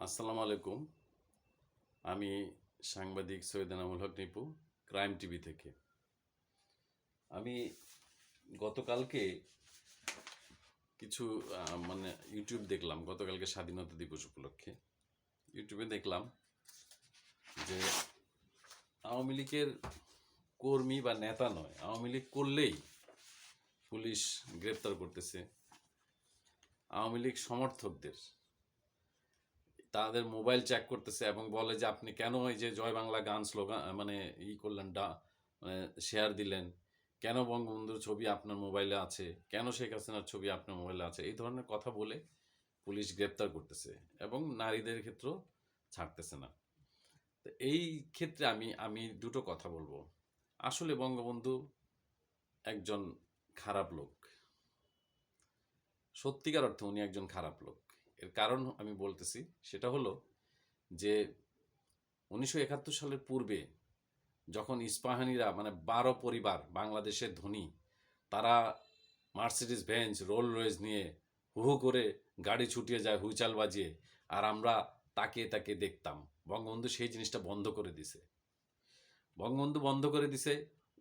আসসালামু আলাইকুম। আমি সাংবাদিক সৈয়দ এনামুল হক নিপু, ক্রাইম টিভি থেকে। আমি গতকালকে কিছু ইউটিউব দেখলাম, গতকালকে স্বাধীনতা দিবস উপলক্ষে ইউটিউবে দেখলাম যে আওয়ামী লীগের কর্মী বা নেতা নয়, আওয়ামী লীগ করলেই পুলিশ গ্রেপ্তার করতেছে। আওয়ামী লীগ সমর্থকদের তাদের মোবাইল চেক করতেছে এবং বলে যে আপনি কেন এই যে জয় বাংলা গান স্লোগান করলেন, শেয়ার দিলেন, কেন বঙ্গবন্ধুর ছবি আপনার মোবাইলে আছে, কেন শেখ হাসিনার ছবি আপনার মোবাইলে আছে, এই ধরনের কথা বলে পুলিশ গ্রেপ্তার করতেছে এবং নারীদের ক্ষেত্রেও ছাড়তেছে না। তো এই ক্ষেত্রে আমি আমি দুটো কথা বলবো। আসলে বঙ্গবন্ধু একজন খারাপ লোক, সত্যিকার অর্থে উনি একজন খারাপ লোক। এর কারণ আমি বলতেছি, সেটা হলো যে 1971 সালের পূর্বে যখন ইস্পাহানিরা 12 পরিবার বাংলাদেশের ধনী, তারা মার্সিডিজ বেঞ্চ রোল রয়েস নিয়ে হু হু করে গাড়ি ছুটিয়ে যায় হুইচাল বাজিয়ে, আর আমরা তাকে তাকে দেখতাম। বঙ্গবন্ধু সেই জিনিসটা বন্ধ করে দিছে। বঙ্গবন্ধু বন্ধ করে দিছে।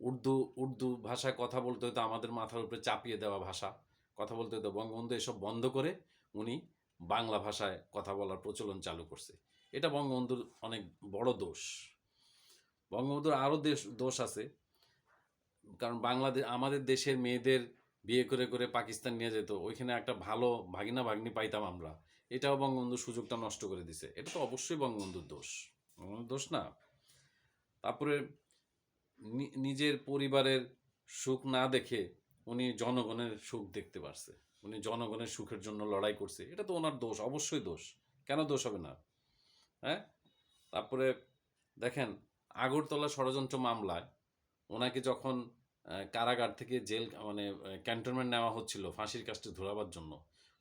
উর্দু উর্দু ভাষায় কথা বলতে হতো, আমাদের মাথার উপরে চাপিয়ে দেওয়া ভাষা কথা বলতে হতো। বঙ্গবন্ধু এসব বন্ধ করে উনি বাংলা ভাষায় কথা বলার প্রচলন চালু করছে। এটা বঙ্গবন্ধুর অনেক বড় দোষ। বঙ্গবন্ধুর আরও দোষ আছে, কারণ বাংলাদেশ আমাদের দেশের মেয়েদের বিয়ে করে করে পাকিস্তান নিয়ে যেত, ওইখানে একটা ভালো ভাগিনা ভাগ্নি পাইতাম আমরা। এটাও বঙ্গবন্ধু সুযোগটা নষ্ট করে দিছে। এটা তো অবশ্যই বঙ্গবন্ধুর দোষ, বঙ্গবন্ধুর দোষ না। তারপরে নিজের পরিবারের সুখ না দেখে উনি জনগণের সুখ দেখতে পারছে, উনি জনগণের সুখের জন্য লড়াই করছে। এটা তো ওনার দোষ, অবশ্যই দোষ। কেন দোষ হবে না? হ্যাঁ। তারপরে দেখেন, আগরতলা ষড়যন্ত্র মামলায় ওনাকে যখন কারাগার থেকে জেল ক্যান্টনমেন্ট নেওয়া হচ্ছিল ফাঁসির কাস্টে ধরাবার জন্য,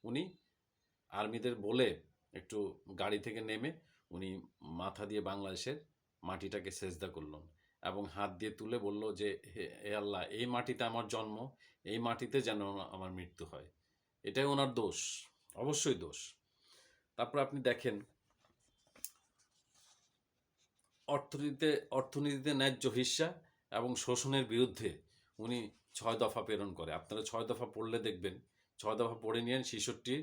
উনি আর্মিদের বলে একটু গাড়ি থেকে নেমে উনি মাথা দিয়ে বাংলাদেশের মাটিটাকে সেজদা করলেন এবং হাত দিয়ে তুলে বলল যে হে আল্লাহ, এই মাটিতে আমার জন্ম, এই মাটিতে যেন আমার মৃত্যু হয়। এটাই ওনার দোষ, অবশ্যই দোষ। তারপর আপনি দেখেন, অর্থনীতিতে ন্যায্য হিস্যা এবং শোষণের বিরুদ্ধে উনি 6 দফা প্রেরণ করে। আপনারা 6 দফা পড়লে দেখবেন, 6 দফা পড়ে নিয়েন। 66তে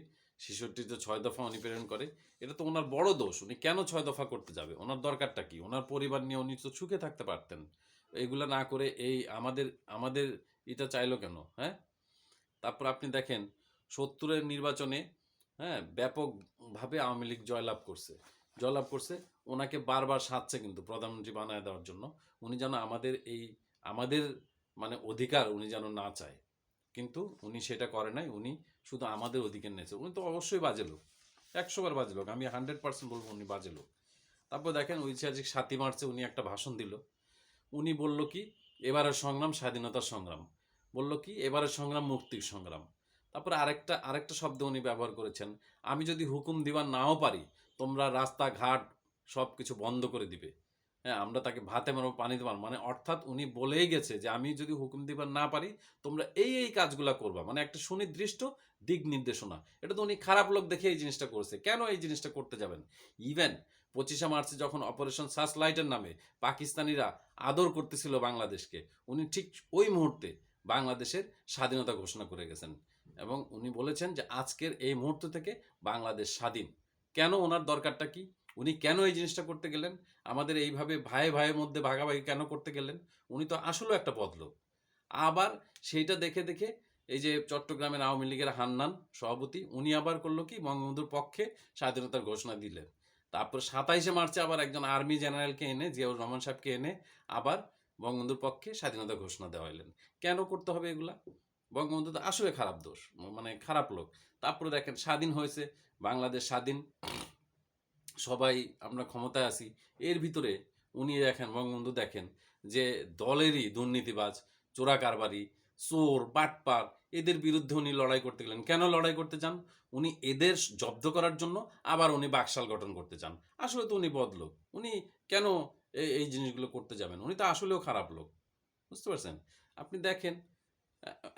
6 দফা উনি প্রেরণ করে। এটা তো ওনার বড় দোষ। উনি কেন 6 দফা করতে যাবে? ওনার দরকারটা কি? ওনার পরিবার নিয়ে উনি তো সুখে থাকতে পারতেন। এগুলো না করে এই আমাদের আমাদের এটা চাইলো কেন? হ্যাঁ। তারপর আপনি দেখেন 70-এর নির্বাচনে, হ্যাঁ, ব্যাপকভাবে আওয়ামী লীগ জয়লাভ করছে। ওনাকে বারবার সাধছে কিন্তু প্রধানমন্ত্রী বানায় দেওয়ার জন্য। উনি যেন আমাদের অধিকার উনি যেন না চায়, কিন্তু উনি সেটা করে নাই। উনি শুধু আমাদের অধিকার নিয়েছে। উনি তো অবশ্যই বাজে লোক, 100 বার বাজে লোক। আমি 100% বলবো উনি বাজে লোক। তারপর দেখেন ঐতিহাসিক 7ই মার্চে উনি একটা ভাষণ দিল। উনি বলল কি, এবারের সংগ্রাম স্বাধীনতার সংগ্রাম। বলল কি, এবারের সংগ্রাম মুক্তির সংগ্রাম। তারপরে আরেকটা শব্দ উনি ব্যবহার করেছেন, আমি যদি হুকুম দিবার নাও পারি, তোমরা রাস্তাঘাট সব কিছু বন্ধ করে দিবে। হ্যাঁ, আমরা তাকে ভাতে মারবো, পানি দেবার, অর্থাৎ উনি বলেই গেছে যে আমি যদি হুকুম দিবার না পারি, তোমরা এই কাজগুলা করবা। একটা সুনির্দিষ্ট দিক নির্দেশনা। এটা তো উনি খারাপ লোক দেখে এই জিনিসটা করছে। কেন এই জিনিসটা করতে যাবেন? ইভেন 25শে মার্চে যখন অপারেশন সার্চ লাইটের নামে পাকিস্তানিরা আদর করতেছিল বাংলাদেশকে, উনি ঠিক ওই মুহূর্তে বাংলাদেশের স্বাধীনতা ঘোষণা করে গেছেন এবং উনি বলেছেন যে আজকের এই মুহূর্ত থেকে বাংলাদেশ স্বাধীন। কেন? ওনার দরকারটা কি? উনি কেন এই জিনিসটা করতে গেলেন? আমাদের এইভাবে ভাইয়ে ভাইয়ের মধ্যে ভাগাভাগি কেন করতে গেলেন? উনি তো আসলেও একটা বদলোক। আবার সেইটা দেখে দেখে এই যে চট্টগ্রামের আওয়ামী লীগের হান্নান সভাপতি, উনি আবার করলো কি, বঙ্গবন্ধুর পক্ষে স্বাধীনতার ঘোষণা দিলেন। তারপর 27শে মার্চে আবার একজন আর্মি জেনারেলকে এনে, জিয়াউর রহমান সাহেবকে এনে আবার বঙ্গবন্ধুর পক্ষে স্বাধীনতা ঘোষণা দেওয়া হইলেন। কেন করতে হবে এগুলা? বঙ্গবন্ধু তো আসলে খারাপ দোষ, খারাপ লোক। তারপরে দেখেন, স্বাধীন হয়েছে, বাংলাদেশ স্বাধীন, সবাই আমরা ক্ষমতায় আছি। এর ভিতরে উনি দেখেন, বঙ্গবন্ধু দেখেন যে দলেরই দুর্নীতিবাজ, চোরা কারবারি, চোর, বাটপার, এদের বিরুদ্ধে উনি লড়াই করতে গেলেন। কেন লড়াই করতে চান? উনি এদের জব্দ করার জন্য আবার উনি বাকশাল গঠন করতে চান। আসলে তো উনি বদলোক। উনি কেন এই জিনিসগুলো করতে যাবেন? উনি তো আসলেও খারাপ লোক। বুঝতে পারছেন? আপনি দেখেন,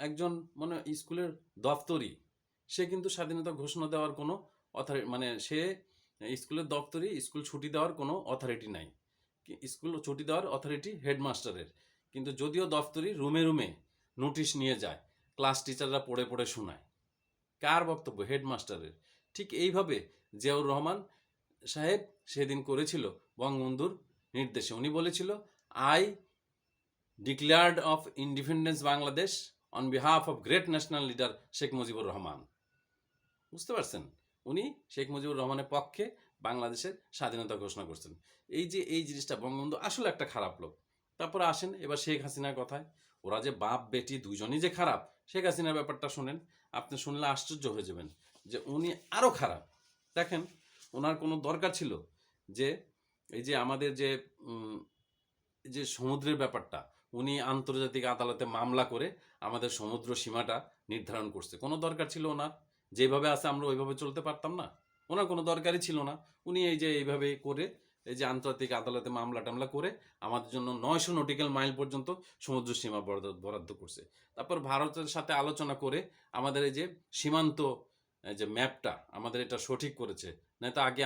একজন স্কুলের দফতরি, সে কিন্তু স্বাধীনতা ঘোষণা দেওয়ার কোনো সে স্কুলের দপ্তরে স্কুল ছুটি দেওয়ার কোনো অথরিটি নাই, স্কুল ছুটি দেওয়ার অথরিটি হেডমাস্টারের। কিন্তু যদিও দপ্তরি রুমে রুমে নোটিশ নিয়ে যায়, ক্লাস টিচাররা পড়ে পড়ে শোনায়। কার বক্তব্য? হেডমাস্টারের। ঠিক এইভাবে জিয়াউর রহমান সাহেব সেদিন করেছিল বঙ্গবন্ধুর নির্দেশে। উনি বলেছিল, I declared of independence Bangladesh on behalf of great national leader Sheikh Mujibur Rahman. বুঝতে পারছেন? উনি শেখ মুজিবুর রহমানের পক্ষে বাংলাদেশের স্বাধীনতা ঘোষণা করছেন। এই যে এই জিনিসটা, বঙ্গবন্ধু আসলে একটা খারাপ লোক। তারপরে আসেন এবার শেখ হাসিনার কথায়। ওরা যে বাপ বেটি দুজনই যে খারাপ, শেখ হাসিনার ব্যাপারটা শোনেন। আপনি শুনলে আশ্চর্য হয়ে যাবেন যে উনি আরও খারাপ। দেখেন, ওনার কোনো দরকার ছিল যে এই যে আমাদের যে যে সমুদ্রের ব্যাপারটা, উনি আন্তর্জাতিক আদালতে মামলা করে আমাদের সমুদ্র সীমাটা নির্ধারণ করছে। কোনো দরকার ছিল ওনার? যেভাবে আছে আমরা ওইভাবে চলতে পারতাম না? ওনার কোনো দরকারই ছিল না। উনি এই যে এইভাবে করে, এই যে আন্তর্জাতিক আদালতে মামলা টামলা করে আমাদের জন্য 900 নটিক্যাল মাইল পর্যন্ত সমুদ্র সীমা বরাদ্দ করছে। তারপর ভারতের সাথে আলোচনা করে আমাদের এই যে সীমান্ত যে ম্যাপটা আমাদের এটা সঠিক করেছে। না তো আগে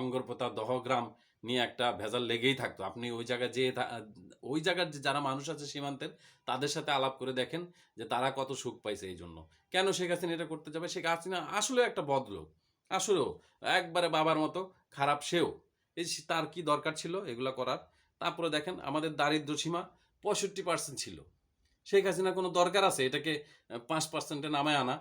অঙ্গরপোতা দহগ্রাম নিয়ে একটা ভেজাল লেগেই থাকতো। আপনি ওই জায়গায় যে ওই জায়গার যে যারা মানুষ আছে সীমান্তের, তাদের সাথে আলাপ করে দেখেন যে তারা কত সুখ পাইছে। এই জন্য কেন শেখ হাসিনা এটা করতে যাবে? শেখ হাসিনা আসলে একটা বদলোক, আসলেও একবারে বাবার মতো খারাপ সেও। এই তার কি দরকার ছিল এগুলো করার? তারপরে দেখেন আমাদের দারিদ্র সীমা 65% ছিল। শেখ হাসিনা কোনো দরকার আছে এটাকে 5%-এ নামায় আনা?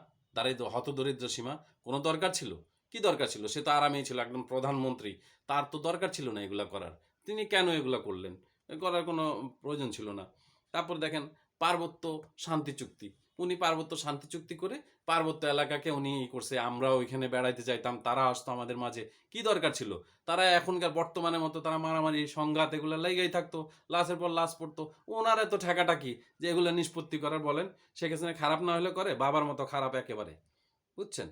হতদরিদ্র সীমা কোনো দরকার ছিল? কি দরকার ছিল? সে তো আরামেই ছিল, একদম প্রধানমন্ত্রী। তার তো দরকার ছিল না এগুলা করার। তিনি কেন এগুলা করলেন? করার কোনো প্রয়োজন ছিল না। তারপর দেখেন পার্বত্য শান্তি চুক্তি। উনি পার্বত্য শান্তি চুক্তি করে পার্বত্য এলাকাকে উনি করছে। আমরা ওইখানে বেড়াইতে যাইতাম, তারা আসতো আমাদের মাঝে। কি দরকার ছিল? তারা এখনকার বর্তমানের মতো তারা মারামারি সংঘাত এগুলো লেগেই থাকতো, লাশের পর লাশ পড়তো। ওনার এত ঠেকাটাকি যে এগুলো নিষ্পত্তি করার বলেন। শেখ হাসিনা খারাপ না হলে করে, বাবার মতো খারাপ একেবারে। বুঝছেন?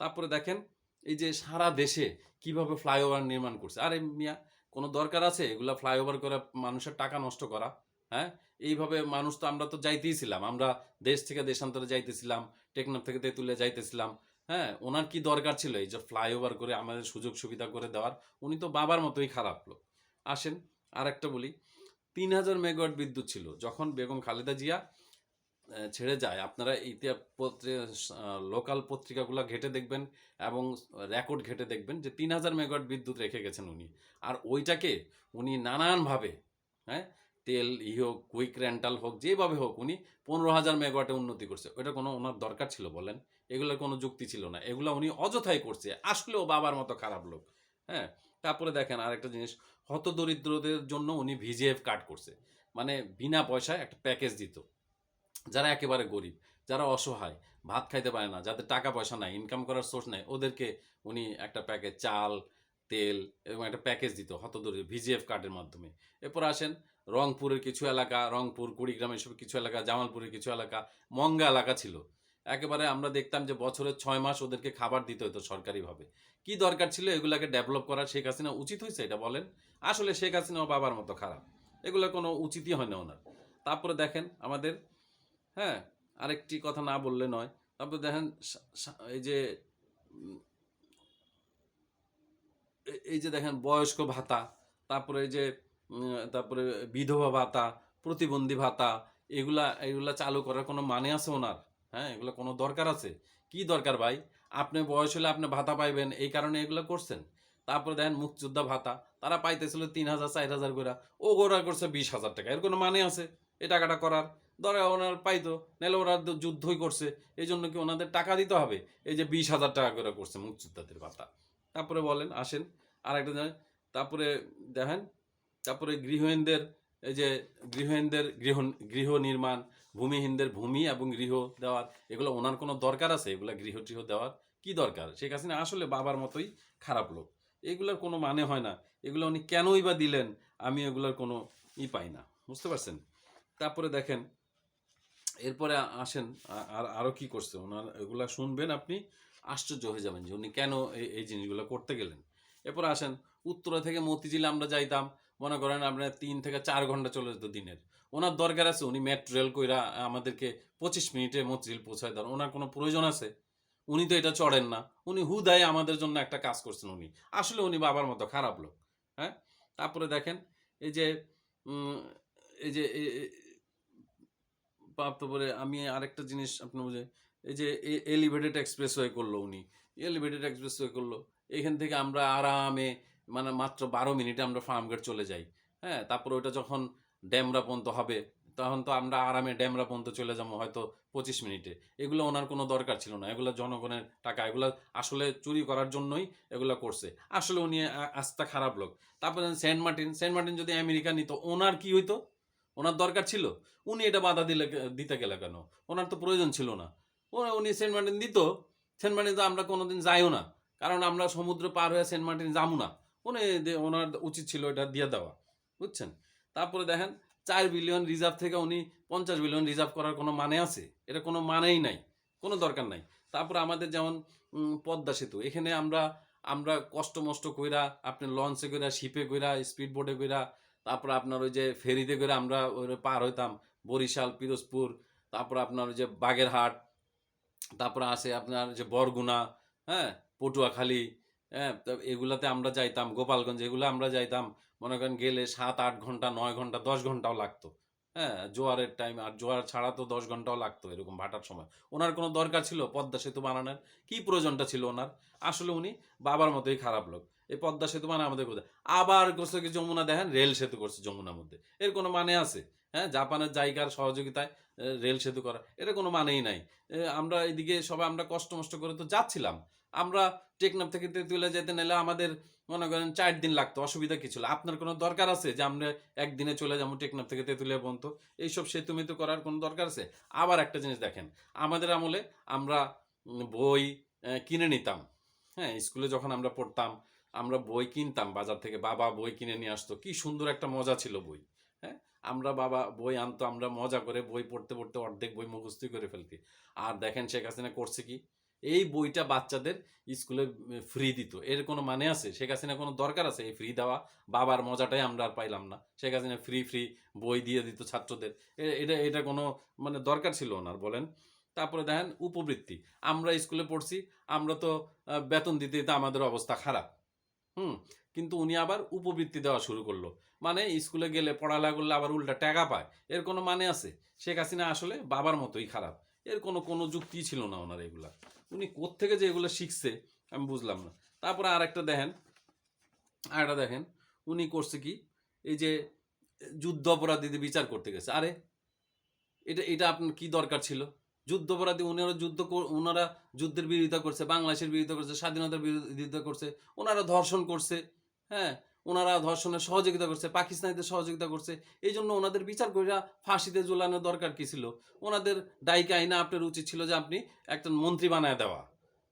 তারপরে দেখেন এই যে সারা দেশে কিভাবে ফ্লাইওভার নির্মাণ করছে। আরে মিয়া, কোনো দরকার আছে এগুলা ফ্লাইওভার করে মানুষের টাকা নষ্ট করা? হ্যাঁ, এইভাবে মানুষ তো আমরা তো যাইতেই ছিলাম, আমরা দেশ থেকে দেশান্তরে যাইতেছিলাম, টেকনাফ থেকে তেঁতুলিয়া যাইতেছিলাম। হ্যাঁ, ওনার কি দরকার ছিল এই যে ফ্লাইওভার করে আমাদের সুযোগ সুবিধা করে দেওয়ার? উনি তো বাবার মতোই খারাপ লোক। আসেন আর একটা বলি, 3000 মেগাওয়াট বিদ্যুৎ ছিল যখন বেগম খালেদা জিয়া ছেড়ে যায়। আপনারা লোকাল পত্রিকাগুলো ঘেটে দেখবেন এবং রেকর্ড ঘেটে দেখবেন যে 3000 মেগাওয়াট বিদ্যুৎ রেখে গেছেন উনি। আর ওইটাকে উনি নানানভাবে, হ্যাঁ, তেল হোক, কুইক রেন্টাল হোক, যেভাবে হোক উনি 15,000 মেগাওয়াটে উন্নতি করছে। ওটা কোনো ওনার দরকার ছিল বলেন? এগুলোর কোনো যুক্তি ছিল না। এগুলো উনি অযথাই করছে। আসলেও বাবার মতো খারাপ লোক। হ্যাঁ, তারপরে দেখেন আরেকটা জিনিস, হতদরিদ্রদের জন্য উনি ভিজিএফ কার্ড করছে। মানে বিনা পয়সায় একটা প্যাকেজ দিত। যারা একেবারে গরিব, যারা অসহায়, ভাত খাইতে পারে না, যাদের টাকা পয়সা নাই, ইনকাম করার সোর্স নাই, ওদেরকে উনি একটা প্যাকেজ চাল, তেল এবং একটা প্যাকেজ দিত হতদরিদ্র ভিজিএফ কার্ডের মাধ্যমে। এরপর আসেন রংপুরের কিছু এলাকা, রংপুর, কুড়িগ্রাম, এসব কিছু এলাকা, জামালপুরের কিছু এলাকা মঙ্গা এলাকা ছিল। একেবারে আমরা দেখতাম যে বছরের 6 মাস ওদেরকে খাবার দিতে হতো সরকারিভাবে। কি দরকার ছিল এগুলাকে ডেভেলপ করার? শেখ হাসিনা উচিত হয়েছে এটা বলেন? আসলে শেখ হাসিনাও বাবার মতো খারাপ। এগুলো কোনো উচিতই হয় না ওনার। তারপরে দেখেন আমাদের, হ্যাঁ, আরেকটি কথা না বললে নয়। তারপর দেখেন এই যে এই যে দেখেন বয়স্ক ভাতা, তারপরে এই যে তারপরে বিধবা ভাতা, প্রতিবন্ধী ভাতা, এগুলা এগুলা চালু করার কোনো মানে আছে ওনার? হ্যাঁ, এগুলো কোনো দরকার আছে? কি দরকার ভাই? আপনি বয়স হলে আপনি ভাতা পাইবেন, এই কারণে এগুলো করছেন। তারপরে দেখেন মুক্তিযোদ্ধা ভাতা, তারা পাইতেছিল 3,000 4,000 করে, ও গোড়া করছে 20,000 টাকা। এর কোনো মানে আছে এই টাকাটা করার? ধরে ওনার পাইতো, নাহলে ওরা তো যুদ্ধই করছে, এই জন্য কি ওনাদের টাকা দিতে হবে? এই যে 20,000 টাকা করে করছে মুক্তিযোদ্ধাদের ভাতা। তারপরে বলেন আসেন আর একটা জানেন, তারপরে দেখেন, তারপরে গৃহহীনদের এই যে গৃহ নির্মাণ, ভূমিহীনদের ভূমি এবং গৃহ দেওয়ার, এগুলো ওনার কোনো দরকার আছে? এগুলো গৃহ টিহ দেওয়ার কি দরকার? শেখ হাসিনা আসলে বাবার মতোই খারাপ লোক। এগুলোর কোনো মানে হয় না। এগুলো উনি কেনই বা দিলেন? আমি এগুলোর কোনো পাই না। বুঝতে পারছেন? তারপরে দেখেন এরপরে আসেন আর আরও কি করছে ওনার, এগুলা শুনবেন আপনি আশ্চর্য হয়ে যাবেন যে উনি কেন এই জিনিসগুলো করতে গেলেন। এরপরে আসেন উত্তরা থেকে মতিঝিলে আমরা যাইতাম, মনে করেন আপনার 3 থেকে 4 ঘন্টা চলে যেত দিনের। ওনার দরকার আছে উনি মেট্রো রেল কইরা আমাদেরকে 25 মিনিটে মতিঝিল পৌঁছায় দেন? ওনার কোনো প্রয়োজন আছে? উনি তো এটা চড়েন না, উনি হুদায় আমাদের জন্য একটা কাজ করছেন। উনি আসলে উনি বাবার মতো খারাপ লোক। হ্যাঁ, তারপরে দেখেন এই যে উম, এই যে তারপরে আমি আরেকটা জিনিস আপনার বুঝে, এই যে এলিভেটেড এক্সপ্রেসওয়ে করলো উনি, এলিভেটেড এক্সপ্রেসওয়ে করলো, এখান থেকে আমরা আরামে মানে মাত্র 12 মিনিটে আমরা ফার্মগেট চলে যাই। হ্যাঁ, তারপরে ওটা যখন ড্যামরা পর্যন্ত হবে তখন তো আমরা আরামে ড্যামরা পর্যন্ত চলে যাবো হয়তো 25 মিনিটে। এগুলো ওনার কোনো দরকার ছিল না, এগুলো জনগণের টাকা, এগুলো আসলে চুরি করার জন্যই এগুলো করছে। আসলে উনি আস্থা খারাপ লোক। তারপরে সেন্ট মার্টিন, সেন্ট মার্টিন যদি আমেরিকা নিত ওনার কি হইতো? ওনার দরকার ছিল? উনি এটা বাধা দিতে গেলে কেন? ওনার তো প্রয়োজন ছিল না। উনি সেন্ট মার্টিন দিত, সেন্ট মার্টিন তো আমরা কোনোদিন যাইও না, কারণ আমরা সমুদ্র পার হয়ে সেন্ট মার্টিন যাবো না। ওনার উচিত ছিল এটা দিয়ে দেওয়া, বুঝছেন? তারপরে দেখেন 4 বিলিয়ন রিজার্ভ থেকে উনি 50 বিলিয়ন রিজার্ভ করার কোনো মানে আছে? এটা কোনো মানেই নাই, কোনো দরকার নাই। তারপরে আমাদের যেমন পদ্মা সেতু, এখানে আমরা আমরা কষ্ট মষ্ট কইরা, আপনি লঞ্চে কইরা, শিপে কইরা, স্পিড বোটে কইরা, তারপর আপনার ওই যে ফেরিতে করে আমরা ওই পার হইতাম বরিশাল, পিরোজপুর, তারপর আপনার ওই যে বাগেরহাট, তারপরে আছে আপনার যে বরগুনা, হ্যাঁ, পটুয়াখালী, হ্যাঁ, এগুলাতে আমরা যাইতাম, গোপালগঞ্জ, এগুলো আমরা যাইতাম। মনে করেন গেলে 7-8 ঘন্টা, 9 ঘন্টা, 10 ঘন্টাও লাগতো। হ্যাঁ, জোয়ারের টাইম, আর জোয়ার ছাড়া তো 10 ঘন্টাও লাগতো এরকম ভাটার সময়। ওনার কোনো দরকার ছিল পদ্মা সেতু বানানোর? কি প্রয়োজনটা ছিল ওনার? আসলে উনি বাবার মতোই খারাপ লোক। এই পদ্মা সেতু মানে আমাদের কোথায় আবার করছে কি, যমুনা দেখেন রেল সেতু করছে যমুনার মধ্যে, এর কোনো মানে আছে? হ্যাঁ, জাপানের জায়গার সহযোগিতায় রেল সেতু করা, এটা কোনো মানেই নাই। আমরা এদিকে সবাই আমরা কষ্ট মষ্ট করে তো যাচ্ছিলাম। আমরা টেকনাফ থেকে তেঁতুলিয়া যেতে নিলে আমাদের মনে করেন 4 দিন লাগতো, অসুবিধা কি ছিল? আপনার কোনো দরকার আছে যে আমরা একদিনে চলে যাবো টেকনাফ থেকে তেঁতুলিয়া পর্যন্ত? এইসব সেতু মেতু করার কোনো দরকার আছে? আবার একটা জিনিস দেখেন, আমাদের আমলে আমরা বই কিনে নিতাম। হ্যাঁ, স্কুলে যখন আমরা পড়তাম আমরা বই কিনতাম বাজার থেকে, বাবা বই কিনে নিয়ে আসতো, কি সুন্দর একটা মজা ছিল বই। হ্যাঁ, আমরা বাবা বই আনতো, আমরা মজা করে বই পড়তে পড়তে অর্ধেক বই মুখস্থ করে ফেলতি। আর দেখেন শেখ হাসিনা করছে কি, এই বইটা বাচ্চাদের স্কুলে ফ্রি দিত। এর কোনো মানে আছে? শেখ হাসিনা কোনো দরকার আছে এই ফ্রি দেওয়া? বাবার মজাটাই আমরা আর পাইলাম না, শেখ হাসিনা ফ্রি ফ্রি বই দিয়ে দিত ছাত্রদের। এটা এটা কোনো মানে দরকার ছিল ওনার, বলেন? তারপরে দেখেন উপবৃত্তি, আমরা স্কুলে পড়ছি, আমরা তো বেতন দিতে দিতে আমাদের অবস্থা খারাপ। হুম, কিন্তু উনি আবার উপবৃত্তি দেওয়া শুরু করলো, মানে স্কুলে গেলে পড়ালেখা করলে আবার উল্টা টাকা পায়। এর কোনো মানে আছে? শেখ হাসিনা আসলে বাবার মতোই খারাপ। এর কোনো কোনো যুক্তি ছিল না ওনার এগুলা। উনি কোত্থেকে যে এগুলো শিখছে আমি বুঝলাম না। তারপরে আরেকটা দেখেন উনি করছে কি, এই যে যুদ্ধ অপরাধীদের বিচার করতে গেছে। আরে এটা এটা আপনার কি দরকার ছিল? যুদ্ধাপরাধী, ওনারা যুদ্ধের বিরোধিতা করছে, বাংলাদেশের বিরোধিতা করছে, স্বাধীনতার বিরোধিতা করছে, ওনারা ধর্ষণ করছে। হ্যাঁ, ওনারা ধর্ষণের সহযোগিতা করছে, পাকিস্তানিদের সহযোগিতা করছে। এই জন্য ওনাদের বিচার কইরা ফাঁসিতে ঝুলানোর দরকার কি ছিল? ওনাদের দায়িকা আইনা আপনার উচিত ছিল যে আপনি একটা মন্ত্রী বানায় দেওয়া।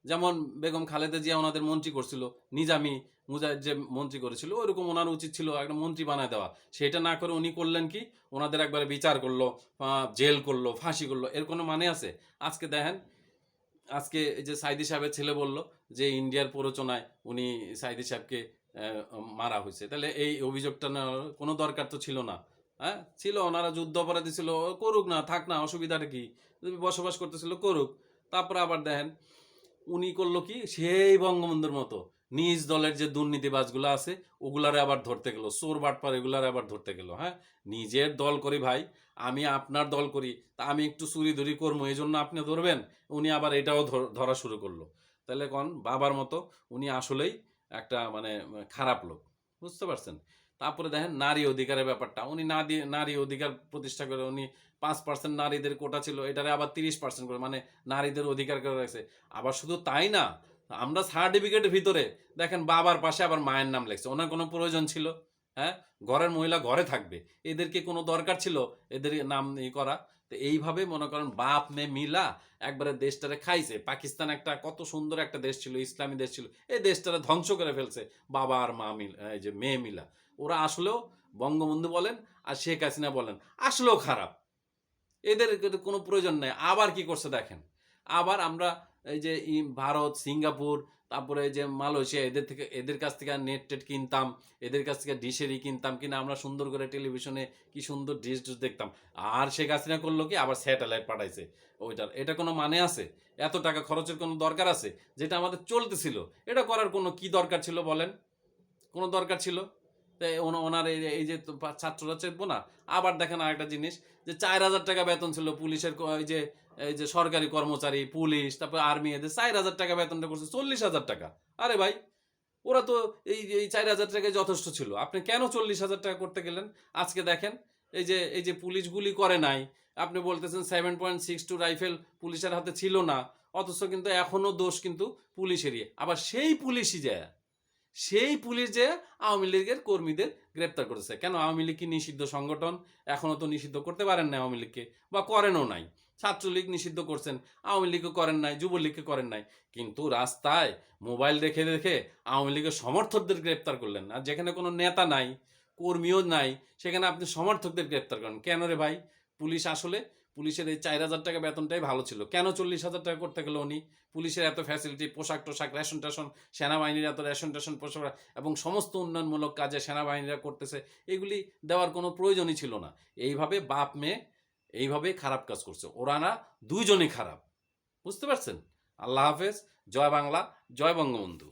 যেমন বেগম খালেদা জিয়া ওনাদের মন্ত্রী করছিল, নিজামি মুজাহিদ যে মন্ত্রী করেছিল, ওইরকম ওনার উচিত ছিল একটা মন্ত্রী বানায় দেওয়া। সেটা না করে উনি করলেন কি, ওনাদের একবারে বিচার করলো, জেল করলো, ফাঁসি করলো। এর কোনো মানে আছে? আজকে দেখেন, আজকে এই যে সাইদি সাহেবের ছেলে বলল যে ইন্ডিয়ার প্ররোচনায় উনি সাইদি সাহেবকে মারা হয়েছে, তাহলে এই অভিযোগটা নেওয়ার কোনো দরকার তো ছিল না। হ্যাঁ, ছিল, ওনারা যুদ্ধ অপরাধী ছিল, করুক না, থাক না, অসুবিধাটা কি? বসবাস করতেছিল, করুক। তারপর আবার দেখেন উনি করলো কি, সেই বঙ্গবন্ধুর মতো নিজ দলের যে দুর্নীতিবাজগুলো আছে ওগুলারে আবার ধরতে গেল, চোর বাটপার এগুলারে আবার ধরতে গেল। হ্যাঁ, নিজের দল করি ভাই, আমি আপনার দল করি, তা আমি একটু চুরি ধরি করবো, এই জন্য আপনি ধরবেন? উনি আবার এটাও ধরা শুরু করলো। তাহলে কোন বাবার মতো উনি আসলেই একটা মানে খারাপ লোক, বুঝতে পারছেন? তারপরে দেখেন নারী অধিকারের ব্যাপারটা, উনি নারী অধিকার প্রতিষ্ঠা করে উনি 5% নারীদের কোটা ছিল, এটারে আবার 30% করে, মানে নারীদের অধিকার করে রাখছে। আবার শুধু তাই না, আমরা সার্টিফিকেটের ভিতরে দেখেন বাবার পাশে আবার মায়ের নাম লেখছে। ওনার কোনো প্রয়োজন ছিল? হ্যাঁ, ঘরের মহিলা ঘরে থাকবে, এদেরকে কোনো দরকার ছিল এদের নাম করা? তো এইভাবে মনে করেন বাপ মেয়ে মিলা একবারে দেশটারে খাইছে। পাকিস্তান একটা কত সুন্দর একটা দেশ ছিল, ইসলামী দেশ ছিল, এই দেশটারে ধ্বংস করে ফেলছে বাবা আর মা মিল, এই যে মেয়ে মিলা। ওরা আসলেও বঙ্গবন্ধু বলেন আর শেখ হাসিনা বলেন আসলেও খারাপ, এদের কোনো প্রয়োজন নেই। আবার কি করছে দেখেন, আবার আমরা এই যে ভারত, সিঙ্গাপুর, তারপরে যে মালয়েশিয়া, এদের কাছ থেকে নেট টেট কিনতাম, এদের কাছ থেকে ডিশেরই কিনতাম, কিনা আমরা সুন্দর করে টেলিভিশনে কি সুন্দর ডিশ দেখতাম। আর শেখ হাসিনা করলো কি, আবার স্যাটেলাইট পাঠাইছে ওইটার। এটা কোনো মানে আছে? এত টাকা খরচের কোনো দরকার আছে? যেটা আমাদের চলতেছিল, এটা করার কোনো কি দরকার ছিল বলেন? কোনো দরকার ছিল? তাই ওনার এই যে ছাত্ররা চেতবো না। আবার দেখেন আরেকটা জিনিস, যে 4,000 টাকা বেতন ছিল পুলিশের, এই যে সরকারি কর্মচারী, পুলিশ, তারপর আর্মি, এদের 4,000 টাকা বেতনটা করছে 40,000 টাকা। আরে ভাই, ওরা তো এই 4,000 টাকায় যথেষ্ট ছিল, আপনি কেন 40,000 টাকা করতে গেলেন? আজকে দেখেন, এই যে পুলিশ গুলি করে নাই, আপনি বলতেছেন 7.62 রাইফেল পুলিশের হাতে ছিল না, অথচ কিন্তু এখনো দোষ কিন্তু পুলিশেরই। আবার সেই পুলিশ যে আওয়ামী লীগের কর্মীদের গ্রেপ্তার করেছে। কেন? আওয়ামী লীগ কি নিষিদ্ধ সংগঠন? এখনো তো নিষিদ্ধ করতে পারেন না আওয়ামী লীগকে, বা করেনও নাই। ছাত্রলীগ নিষিদ্ধ করছেন, আওয়ামী লীগও করেন নাই, যুবলীগকে করেন নাই। কিন্তু রাস্তায় মোবাইল দেখে দেখে আওয়ামী লীগের সমর্থকদের গ্রেপ্তার করলেন। আর যেখানে কোনো নেতা নাই, কর্মীও নাই, সেখানে আপনি সমর্থকদের গ্রেপ্তার করেন কেন রে ভাই? পুলিশ আসলে, পুলিশের এই 4,000 টাকা বেতনটাই ভালো ছিল, কেন 40,000 টাকা করতে গেল উনি? পুলিশের এত ফ্যাসিলিটি, পোশাক টোশাক, রেশন টেশন, সেনাবাহিনীর এত রেশন টেশন, পোশাক, এবং সমস্ত উন্নয়নমূলক কাজে সেনাবাহিনীরা করতেছে, এগুলি দেওয়ার কোনো প্রয়োজনই ছিল না। এইভাবে বাপ মেয়ে এইভাবে খারাপ কাজ করছে ওরা, না দুইজনই খারাপ। বুঝতে পারছেন? আল্লাহ হাফেজ। জয় বাংলা, জয় বঙ্গবন্ধু।